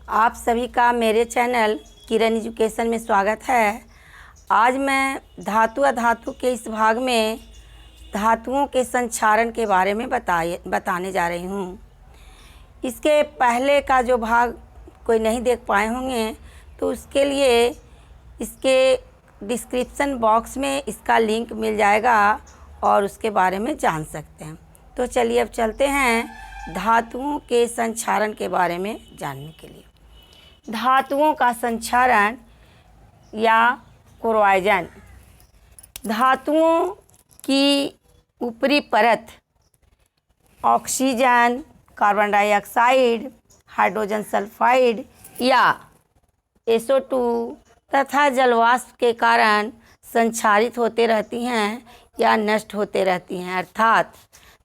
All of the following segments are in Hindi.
आप सभी का मेरे चैनल किरण एजुकेशन में स्वागत है। आज मैं धातु अधातु के इस भाग में धातुओं के संक्षारण के बारे में बताने जा रही हूँ। इसके पहले का जो भाग कोई नहीं देख पाए होंगे तो उसके लिए इसके डिस्क्रिप्शन बॉक्स में इसका लिंक मिल जाएगा और उसके बारे में जान सकते हैं। तो चलिए अब चलते हैं धातुओं के संक्षारण के बारे में जानने के लिए। धातुओं का संक्षारण या कोरोजन धातुओं की ऊपरी परत oxygen, carbon dioxide, hydrogen sulphide या SO2 तथा जलवाष्प के कारण संक्षारित होते रहती हैं या नष्ट होते रहती हैं। अर्थात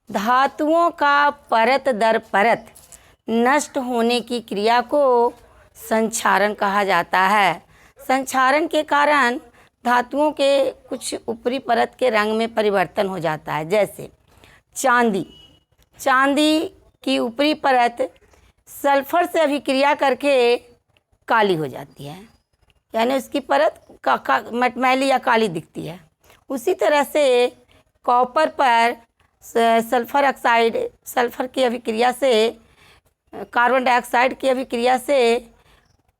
धातुओं का परत दर परत नष्ट होने की क्रिया को संक्षारण कहा जाता है। संक्षारण के कारण धातुओं के कुछ ऊपरी परत के रंग में परिवर्तन हो जाता है। जैसे चांदी की ऊपरी परत सल्फर से अभिक्रिया करके काली हो जाती है, यानी उसकी परत मटमैली या काली दिखती है। उसी तरह से कॉपर पर सल्फर ऑक्साइड, सल्फर की अभिक्रिया से कार्बन डाइऑक्साइड की अभिक्रिया से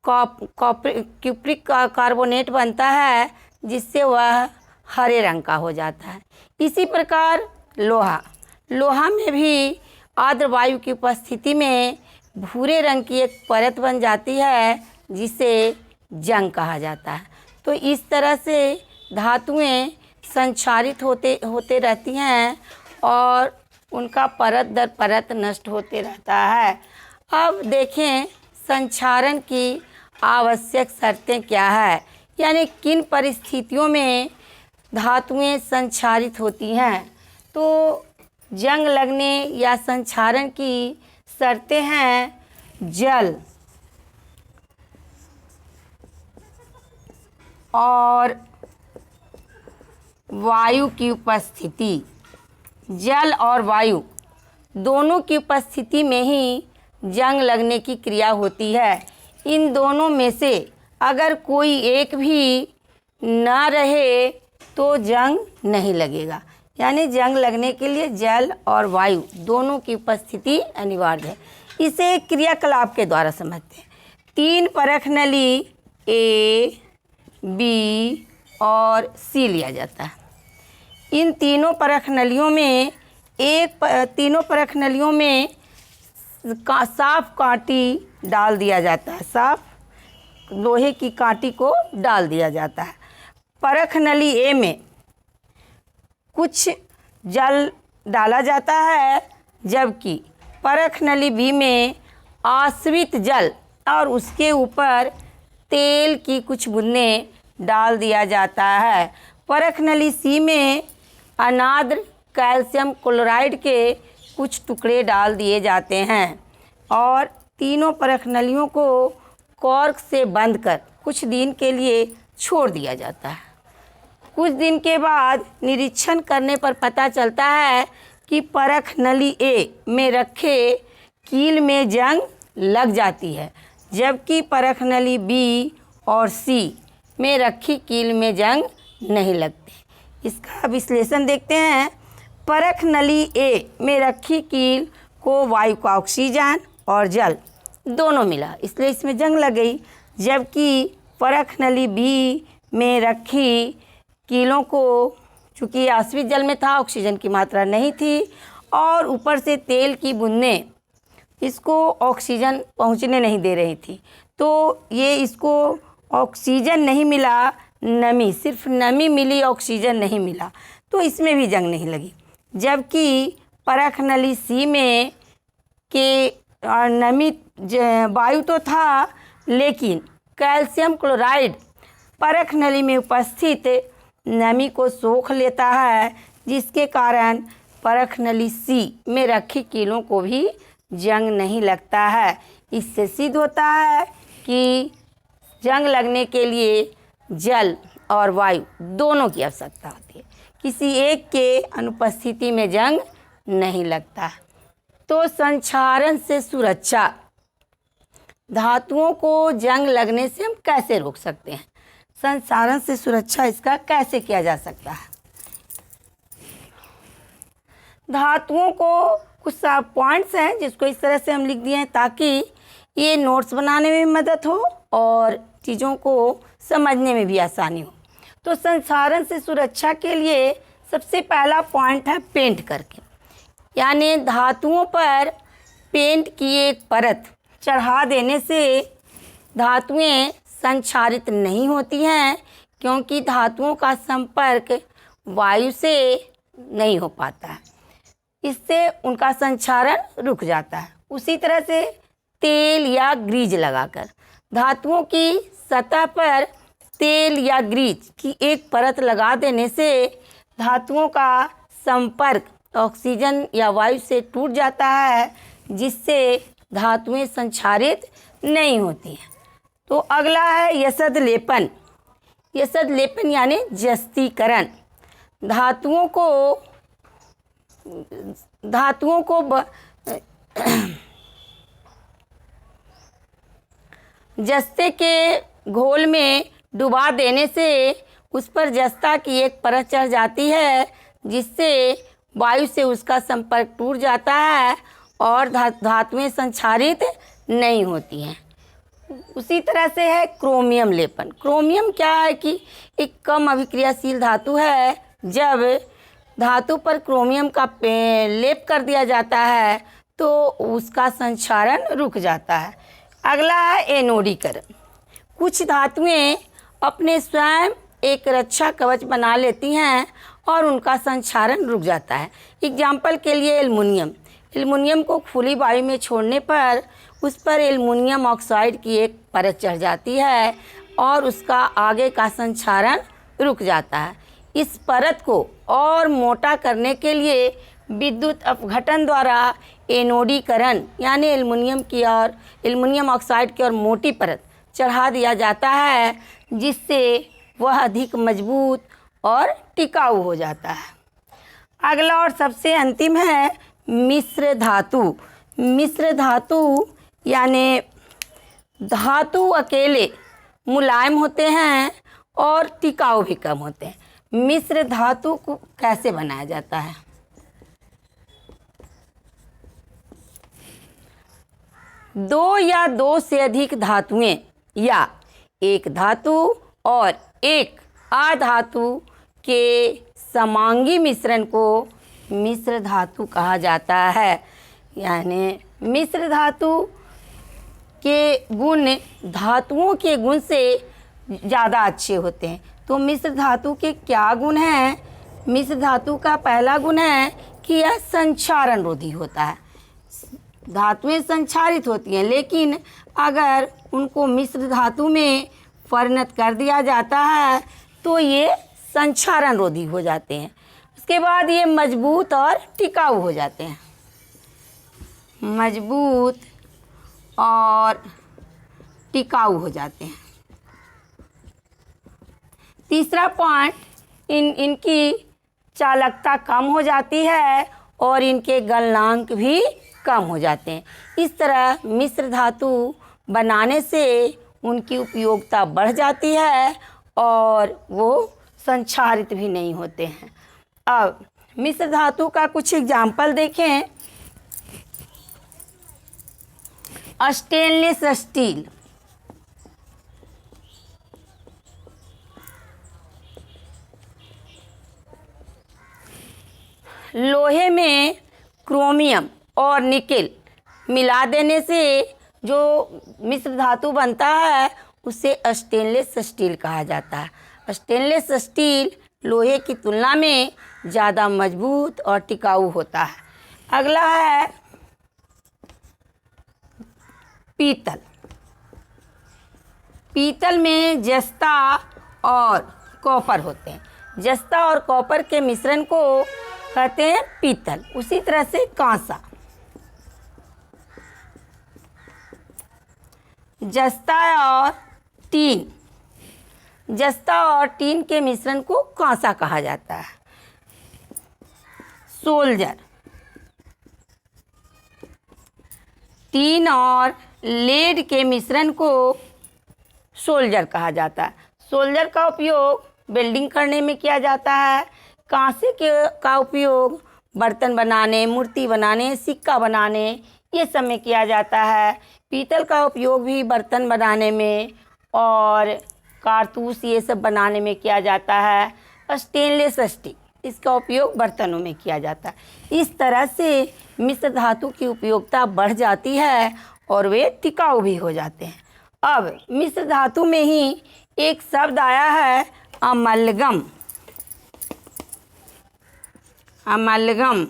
क्यूप्रिक कार्बोनेट बनता है, जिससे वह हरे रंग का हो जाता है। इसी प्रकार लोहा में भी आर्द्र वायु की उपस्थिति में भूरे रंग की एक परत बन जाती है, जिसे जंग कहा जाता है। तो इस तरह से धातुएं संक्षारित होते रहती हैं और उनका परत दर परत नष्ट होते रहता है। अब देखें संक्षारण की आवश्यक शर्तें क्या है, यानी किन परिस्थितियों में धातुएं संक्षारित होती हैं। तो जंग लगने या संक्षारण की शर्तें हैं जल और वायु की उपस्थिति। जल और वायु दोनों की उपस्थिति में ही जंग लगने की क्रिया होती है। इन दोनों में से अगर कोई एक भी ना रहे तो जंग नहीं लगेगा, यानी जंग लगने के लिए जल और वायु दोनों की उपस्थिति अनिवार्य है। इसे क्रियाकलाप के द्वारा समझते हैं। 3 परख नली A, B और C लिया जाता है। इन तीनों परख नलियों में साफ कांटी डाल दिया जाता है, साफ लोहे की कांटी को डाल दिया जाता है। परख नली A में कुछ जल डाला जाता है, जबकि परख नली B में आश्रित जल और उसके ऊपर तेल की कुछ बूंदें डाल दिया जाता है। परख नली C में अनाद्र कैल्शियम क्लोराइड के कुछ टुकड़े डाल दिए जाते हैं और तीनों परख नलियों को कॉर्क से बंद कर कुछ दिन के लिए छोड़ दिया जाता है। कुछ दिन के बाद निरीक्षण करने पर पता चलता है कि परख नली A में रखे कील में जंग लग जाती है, जबकि परख नली B और C में रखी कील में जंग नहीं लगती। इसका विश्लेषण देखते हैं। परख नली A में रखी कील को वायु का ऑक्सीजन और जल दोनों मिला, इसलिए इसमें जंग लग गई। जबकि परख नली B में रखी कीलों को चूँकि आश्रित जल में था, ऑक्सीजन की मात्रा नहीं थी और ऊपर से तेल की बूंदें इसको ऑक्सीजन पहुंचने नहीं दे रही थी, तो ये इसको ऑक्सीजन नहीं मिला, सिर्फ नमी मिली, ऑक्सीजन नहीं मिला, तो इसमें भी जंग नहीं लगी। जबकि परख नली C में के नमी वायु तो था, लेकिन कैल्शियम क्लोराइड परख नली में उपस्थित नमी को सोख लेता है, जिसके कारण परख नली C में रखी कीलों को भी जंग नहीं लगता है। इससे सिद्ध होता है कि जंग लगने के लिए जल और वायु दोनों की आवश्यकता होती है, किसी एक के अनुपस्थिति में जंग नहीं लगता। तो संक्षारण से सुरक्षा धातुओं को जंग लगने से हम कैसे रोक सकते हैं? संक्षारण से सुरक्षा इसका कैसे किया जा सकता है? धातुओं को कुछ पॉइंट्स हैं जिसको इस तरह से हम लिख दिए हैं ताकि ये नोट्स बनाने में भी मदद हो और चीज़ों को समझने में भी आसानी हो। तो संक्षारण से सुरक्षा के लिए सबसे पहला पॉइंट है पेंट करके, यानी धातुओं पर पेंट की एक परत चढ़ा देने से धातुएं संक्षारित नहीं होती हैं, क्योंकि धातुओं का संपर्क वायु से नहीं हो पाता है, इससे उनका संक्षारण रुक जाता है। उसी तरह से तेल या ग्रीज लगाकर धातुओं की सतह पर तेल या ग्रीज की एक परत लगा देने से धातुओं का संपर्क ऑक्सीजन या वायु से टूट जाता है, जिससे धातुएं संक्षारित नहीं होती हैं। तो अगला है यशद लेपन। यशद लेपन यानी जस्तीकरण। धातुओं को जस्ते के घोल में डुबा देने से उस पर जस्ता की एक परत चढ़ जाती है, जिससे वायु से उसका संपर्क टूट जाता है और धातुएं संक्षारित नहीं होती हैं। उसी तरह से है क्रोमियम लेपन। क्रोमियम क्या है कि एक कम अभिक्रियाशील धातु है। जब धातु पर क्रोमियम का लेप कर दिया जाता है तो उसका संक्षारण रुक जाता है। अगला है एनोडीकरण। कुछ धातुएं अपने स्वयं एक रक्षा कवच बना लेती हैं और उनका संक्षारण रुक जाता है। एग्जाम्पल के लिए एल्युमिनियम को खुली वायु में छोड़ने पर उस पर एल्युमिनियम ऑक्साइड की एक परत चढ़ जाती है और उसका आगे का संक्षारण रुक जाता है। इस परत को और मोटा करने के लिए विद्युत अपघटन द्वारा एनोडीकरण यानी एल्युमिनियम ऑक्साइड की ओर मोटी परत चढ़ा दिया जाता है, जिससे वह अधिक मजबूत और टिकाऊ हो जाता है। अगला और सबसे अंतिम है मिश्र धातु। मिश्र धातु यानी धातु अकेले मुलायम होते हैं और टिकाऊ भी कम होते हैं। मिश्र धातु को कैसे बनाया जाता है? दो या दो से अधिक धातुएं या एक धातु और एक अधातु के समांगी मिश्रण को मिश्र धातु कहा जाता है। यानी मिश्र धातु के गुण धातुओं के गुण से ज़्यादा अच्छे होते हैं। तो मिश्र धातु के क्या गुण हैं? मिश्र धातु का पहला गुण है कि यह संक्षारण रोधी होता है। धातुएं संक्षारित होती हैं, लेकिन अगर उनको मिश्र धातु में परिणत कर दिया जाता है तो ये संक्षारण रोधी हो जाते हैं। उसके बाद ये मजबूत और टिकाऊ हो जाते हैं। मजबूत और टिकाऊ हो जाते हैं। तीसरा पॉइंट, इनकी चालकता कम हो जाती है और इनके गलनांक भी कम हो जाते हैं। इस तरह मिश्र धातु बनाने से उनकी उपयोगिता बढ़ जाती है और वो संक्षारित भी नहीं होते हैं। अब मिश्र धातु का कुछ एग्जाम्पल देखें। स्टेनलेस स्टील, लोहे में क्रोमियम और निकेल मिला देने से जो मिश्र धातु बनता है उसे स्टेनलेस स्टील कहा जाता है। स्टेनलेस स्टील लोहे की तुलना में ज़्यादा मजबूत और टिकाऊ होता है। अगला है पीतल। पीतल में जस्ता और कॉपर होते हैं। जस्ता और कॉपर के मिश्रण को कहते हैं पीतल। उसी तरह से कांसा, जस्ता और टीन के मिश्रण को कांसा कहा जाता है। सोल्जर, टीन और लेड के मिश्रण को सोल्जर कहा जाता है। सोल्जर का उपयोग वेल्डिंग करने में किया जाता है। कांसे का उपयोग बर्तन बनाने, मूर्ति बनाने, सिक्का बनाने ये सब में किया जाता है। पीतल का उपयोग भी बर्तन बनाने में और कारतूस ये सब बनाने में किया जाता है। स्टेनलेस स्टील इसका उपयोग बर्तनों में किया जाता है। इस तरह से मिश्र धातु की उपयोगिता बढ़ जाती है और वे टिकाऊ भी हो जाते हैं। अब मिश्र धातु में ही एक शब्द आया है अमलगम। अमलगम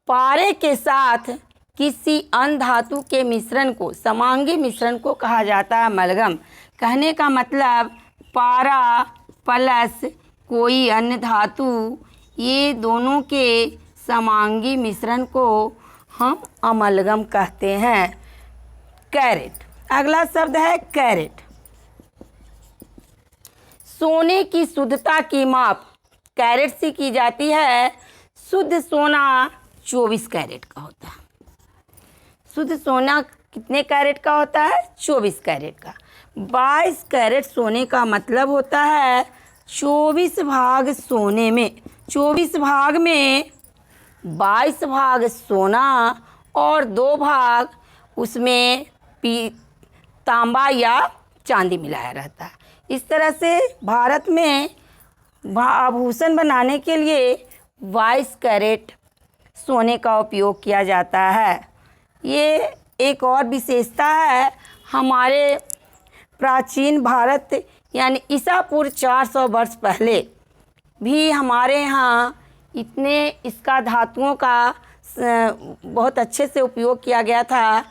पारे के साथ किसी अन्य धातु के मिश्रण को, समांगी मिश्रण को कहा जाता है अमलगम। कहने का मतलब पारा प्लस कोई अन्य धातु, ये दोनों के समांगी मिश्रण को हम अमलगम कहते हैं। कैरेट, अगला शब्द है कैरेट। सोने की शुद्धता की माप कैरेट से की जाती है। शुद्ध सोना 24 कैरेट का होता है। शुद्ध सोना कितने कैरेट का होता है? 24 कैरेट का। 22 कैरेट सोने का मतलब होता है 24 भाग सोने में, 24 भाग में 22 भाग सोना और 2 भाग उसमें तांबा या चांदी मिलाया रहता है। इस तरह से भारत में आभूषण बनाने के लिए 22 कैरेट सोने का उपयोग किया जाता है। ये एक और विशेषता है हमारे प्राचीन भारत यानी ईसा पूर्व 400 वर्ष पहले भी हमारे यहाँ इतने इसका धातुओं का बहुत अच्छे से उपयोग किया गया था।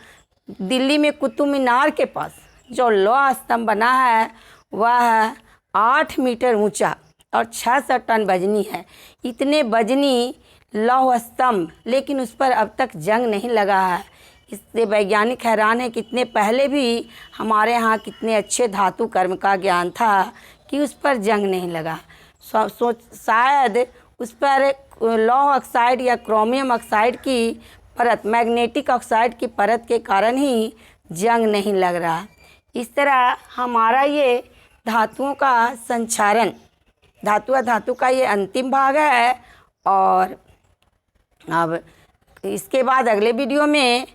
दिल्ली में कुतुब मीनार के पास जो लौह स्तंभ बना है वह 8 मीटर ऊंचा और 600 टन वजनी है। इतने वजनी लौह स्तंभ, लेकिन उस पर अब तक जंग नहीं लगा है। इससे वैज्ञानिक हैरान है कि इतने पहले भी हमारे यहाँ कितने अच्छे धातु कर्म का ज्ञान था कि उस पर जंग नहीं लगा। शायद उस पर लौह ऑक्साइड या क्रोमियम ऑक्साइड की परत, मैग्नेटिक ऑक्साइड की परत के कारण ही जंग नहीं लग रहा। इस तरह हमारा ये धातुओं का संचारण, धातु का ये अंतिम भाग है। और अब इसके बाद अगले वीडियो में